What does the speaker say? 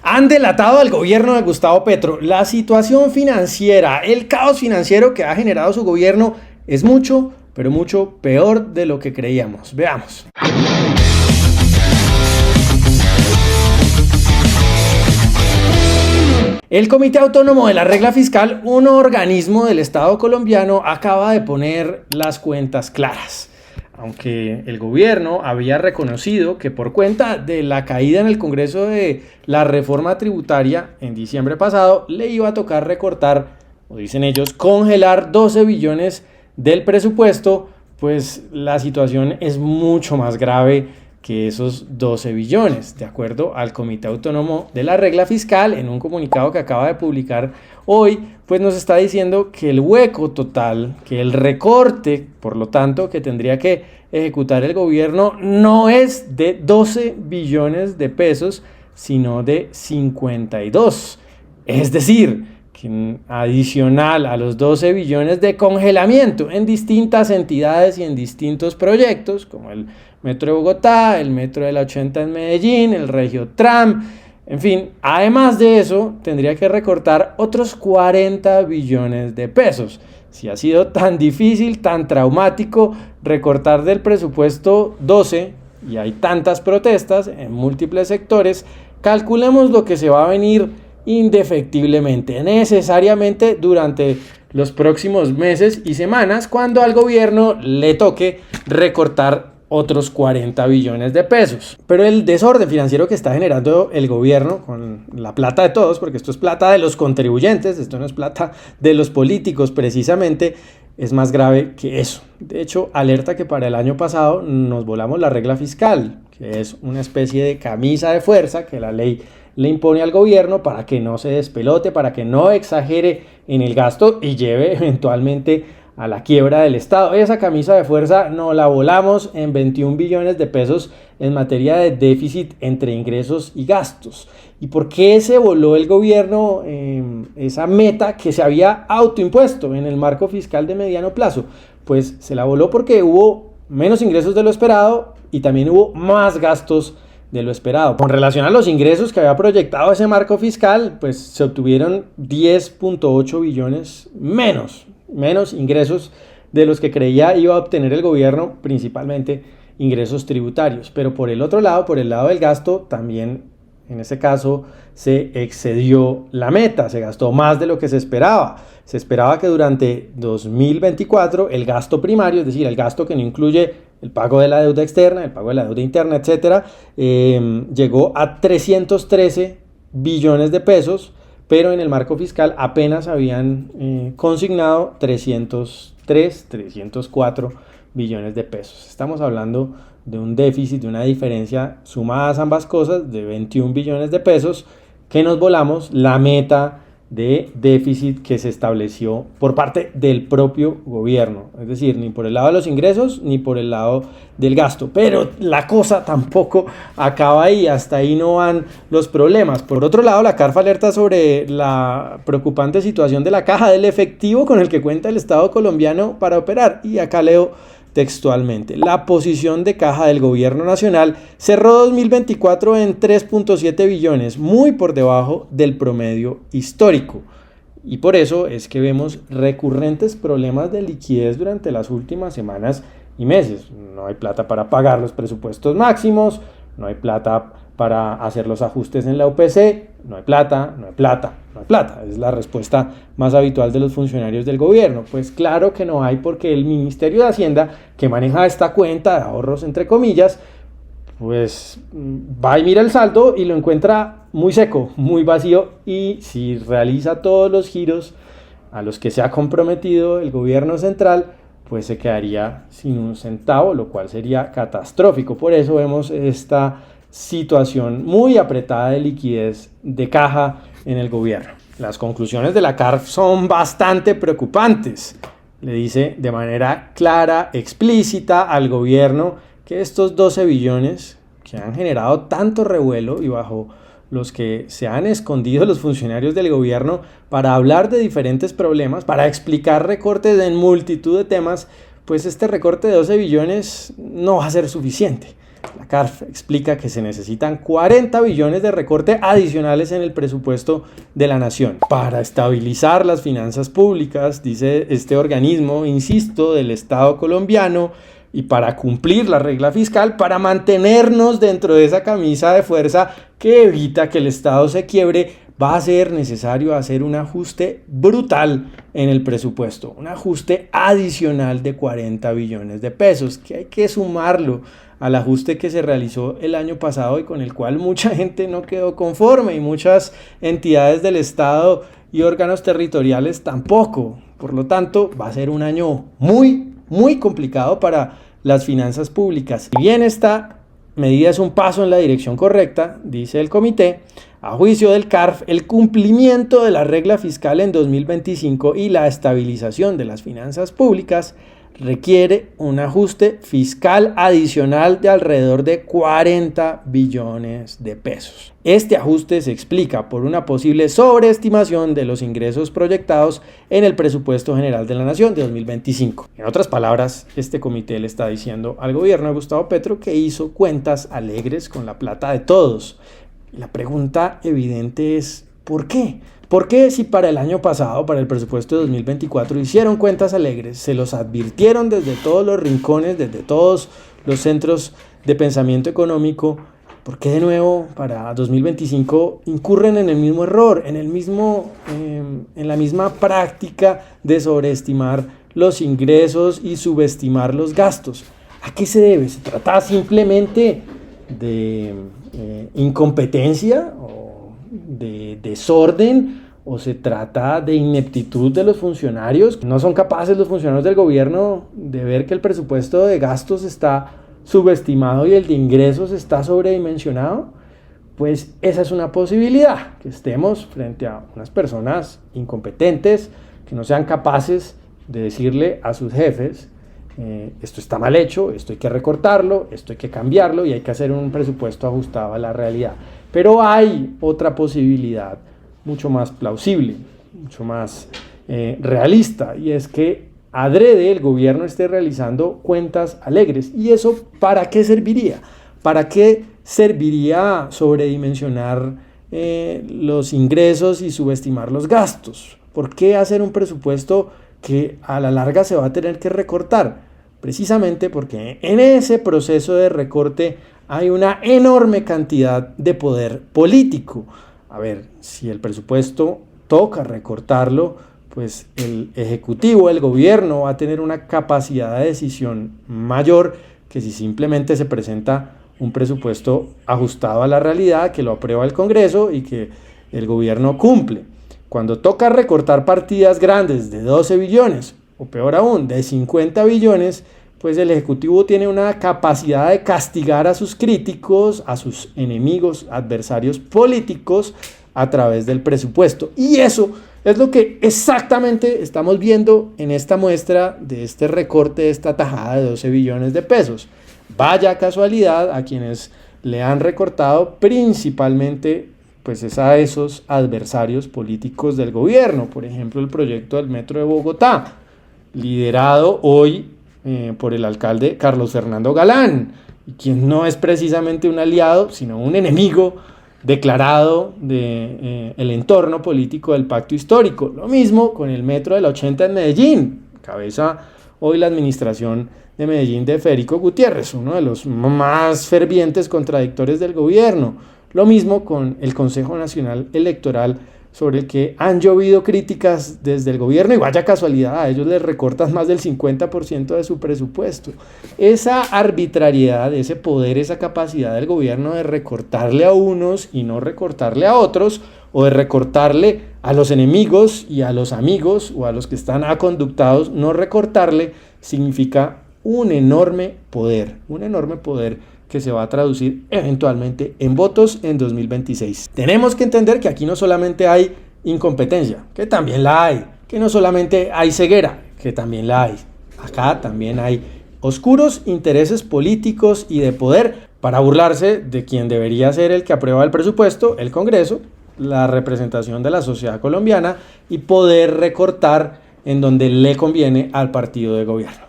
Han delatado al gobierno de Gustavo Petro. La situación financiera, el caos financiero que ha generado su gobierno es mucho, pero mucho peor de lo que creíamos. Veamos. El Comité Autónomo de la Regla Fiscal, un organismo del Estado colombiano, acaba de poner las cuentas claras. Aunque el gobierno había reconocido que por cuenta de la caída en el Congreso de la reforma tributaria en diciembre pasado, le iba a tocar recortar, o dicen ellos, congelar 12 billones del presupuesto, pues la situación es mucho más grave que esos 12 billones, de acuerdo al Comité Autónomo de la Regla Fiscal. En un comunicado que acaba de publicar hoy, pues nos está diciendo que el hueco total, que el recorte, por lo tanto, que tendría que ejecutar el gobierno no es de 12 billones de pesos, sino de 52. Es decir, que adicional a los 12 billones de congelamiento en distintas entidades y en distintos proyectos, como el Metro de Bogotá, el Metro de la 80 en Medellín, el Regiotram, en fin, además de eso, tendría que recortar otros 40 billones de pesos. Si ha sido tan difícil, tan traumático recortar del presupuesto 12 y hay tantas protestas en múltiples sectores, calculemos lo que se va a venir indefectiblemente, necesariamente durante los próximos meses y semanas, cuando al gobierno le toque recortar otros 40 billones de pesos. Pero el desorden financiero que está generando el gobierno con la plata de todos, porque esto es plata de los contribuyentes, esto no es plata de los políticos precisamente, es más grave que eso. De hecho, alerta que para el año pasado nos volamos la regla fiscal, que es una especie de camisa de fuerza que la ley le impone al gobierno para que no se despelote, para que no exagere en el gasto y lleve eventualmente a la quiebra del Estado. Esa camisa de fuerza nos la volamos en 21 billones de pesos en materia de déficit entre ingresos y gastos. ¿Y por qué se voló el gobierno esa meta que se había autoimpuesto en el marco fiscal de mediano plazo? Pues se la voló porque hubo menos ingresos de lo esperado y también hubo más gastos de lo esperado. Con relación a los ingresos que había proyectado ese marco fiscal, pues se obtuvieron 10.8 billones menos ingresos de los que creía iba a obtener el gobierno, principalmente ingresos tributarios. Pero por el otro lado, por el lado del gasto, también en ese caso se excedió la meta, se gastó más de lo que se esperaba. Se esperaba que durante 2024 el gasto primario, es decir, el gasto que no incluye el pago de la deuda externa, el pago de la deuda interna, etcétera, llegó a 313 billones de pesos, pero en el marco fiscal apenas habían consignado 304 billones de pesos. Estamos hablando de un déficit, de una diferencia sumadas ambas cosas de 21 billones de pesos que nos volamos la meta de déficit que se estableció por parte del propio gobierno, es decir, ni por el lado de los ingresos ni por el lado del gasto. Pero la cosa tampoco acaba ahí, hasta ahí no van los problemas. Por otro lado, la CARF alerta sobre la preocupante situación de la caja, del efectivo con el que cuenta el Estado colombiano para operar, y acá leo textualmente: la posición de caja del gobierno nacional cerró 2024 en 3.7 billones, muy por debajo del promedio histórico. Y por eso es que vemos recurrentes problemas de liquidez durante las últimas semanas y meses. No hay plata para pagar los presupuestos máximos, no hay plata para hacer los ajustes en la UPC, no hay plata. Es la respuesta más habitual de los funcionarios del gobierno. Pues claro que no hay, porque el Ministerio de Hacienda, que maneja esta cuenta de ahorros entre comillas, pues va y mira el saldo y lo encuentra muy seco, muy vacío, y si realiza todos los giros a los que se ha comprometido el gobierno central, pues se quedaría sin un centavo, lo cual sería catastrófico. Por eso vemos esta situación muy apretada de liquidez de caja en el gobierno. Las conclusiones de la CARF son bastante preocupantes. Le dice de manera clara, explícita al gobierno que estos 12 billones que han generado tanto revuelo y bajo los que se han escondido los funcionarios del gobierno para hablar de diferentes problemas, para explicar recortes en multitud de temas, pues este recorte de 12 billones no va a ser suficiente. La CARF explica que se necesitan 40 billones de recorte adicionales en el presupuesto de la nación para estabilizar las finanzas públicas, dice este organismo, insisto, del Estado colombiano, y para cumplir la regla fiscal, para mantenernos dentro de esa camisa de fuerza que evita que el Estado se quiebre. Va a ser necesario hacer un ajuste brutal en el presupuesto, un ajuste adicional de 40 billones de pesos, que hay que sumarlo al ajuste que se realizó el año pasado y con el cual mucha gente no quedó conforme y muchas entidades del Estado y órganos territoriales tampoco. Por lo tanto, va a ser un año muy complicado para las finanzas públicas. Si bien esta medida es un paso en la dirección correcta, dice el comité, a juicio del CARF, el cumplimiento de la regla fiscal en 2025 y la estabilización de las finanzas públicas requiere un ajuste fiscal adicional de alrededor de 40 billones de pesos. Este ajuste se explica por una posible sobreestimación de los ingresos proyectados en el presupuesto general de la Nación de 2025. En otras palabras, este comité le está diciendo al gobierno de Gustavo Petro que hizo cuentas alegres con la plata de todos. La pregunta evidente es, ¿por qué? ¿Por qué si para el año pasado, para el presupuesto de 2024, hicieron cuentas alegres, se los advirtieron desde todos los rincones, desde todos los centros de pensamiento económico, por qué de nuevo para 2025 incurren en el mismo error, en la misma práctica de sobreestimar los ingresos y subestimar los gastos? ¿A qué se debe? ¿Se trata simplemente de incompetencia o de desorden, o se trata de ineptitud de los funcionarios? ¿No son capaces los funcionarios del gobierno de ver que el presupuesto de gastos está subestimado y el de ingresos está sobredimensionado? Pues esa es una posibilidad, que estemos frente a unas personas incompetentes que no sean capaces de decirle a sus jefes: esto está mal hecho, esto hay que recortarlo, esto hay que cambiarlo y hay que hacer un presupuesto ajustado a la realidad. Pero hay otra posibilidad mucho más plausible, mucho más realista, y es que adrede el gobierno esté realizando cuentas alegres. ¿Y eso para qué serviría? ¿Para qué serviría sobredimensionar los ingresos y subestimar los gastos? ¿Por qué hacer un presupuesto que a la larga se va a tener que recortar? Precisamente porque en ese proceso de recorte hay una enorme cantidad de poder político. A ver, si el presupuesto toca recortarlo, pues el Ejecutivo, el gobierno, va a tener una capacidad de decisión mayor que si simplemente se presenta un presupuesto ajustado a la realidad, que lo aprueba el Congreso y que el gobierno cumple. Cuando toca recortar partidas grandes de 12 billones, o peor aún, de 50 billones, pues el Ejecutivo tiene una capacidad de castigar a sus críticos, a sus enemigos, adversarios políticos, a través del presupuesto. Y eso es lo que exactamente estamos viendo en esta muestra de este recorte, de esta tajada de 12 billones de pesos. Vaya casualidad a quienes le han recortado principalmente pues es a esos adversarios políticos del gobierno. Por ejemplo, el proyecto del Metro de Bogotá, liderado hoy por el alcalde Carlos Fernando Galán, quien no es precisamente un aliado, sino un enemigo declarado del entorno político del pacto histórico. Lo mismo con el Metro de la 80 en Medellín, cabeza hoy la administración de Medellín de Federico Gutiérrez, uno de los más fervientes contradictores del gobierno. Lo mismo con el Consejo Nacional Electoral, sobre el que han llovido críticas desde el gobierno, y vaya casualidad, a ellos les recortan más del 50% de su presupuesto. Esa arbitrariedad, ese poder, esa capacidad del gobierno de recortarle a unos y no recortarle a otros, o de recortarle a los enemigos y a los amigos, o a los que están aconductados, no recortarle, significa un enorme poder que se va a traducir eventualmente en votos en 2026. Tenemos que entender que aquí no solamente hay incompetencia, que también la hay, que no solamente hay ceguera, que también la hay. Acá también hay oscuros intereses políticos y de poder para burlarse de quien debería ser el que aprueba el presupuesto, el Congreso, la representación de la sociedad colombiana, y poder recortar en donde le conviene al partido de gobierno.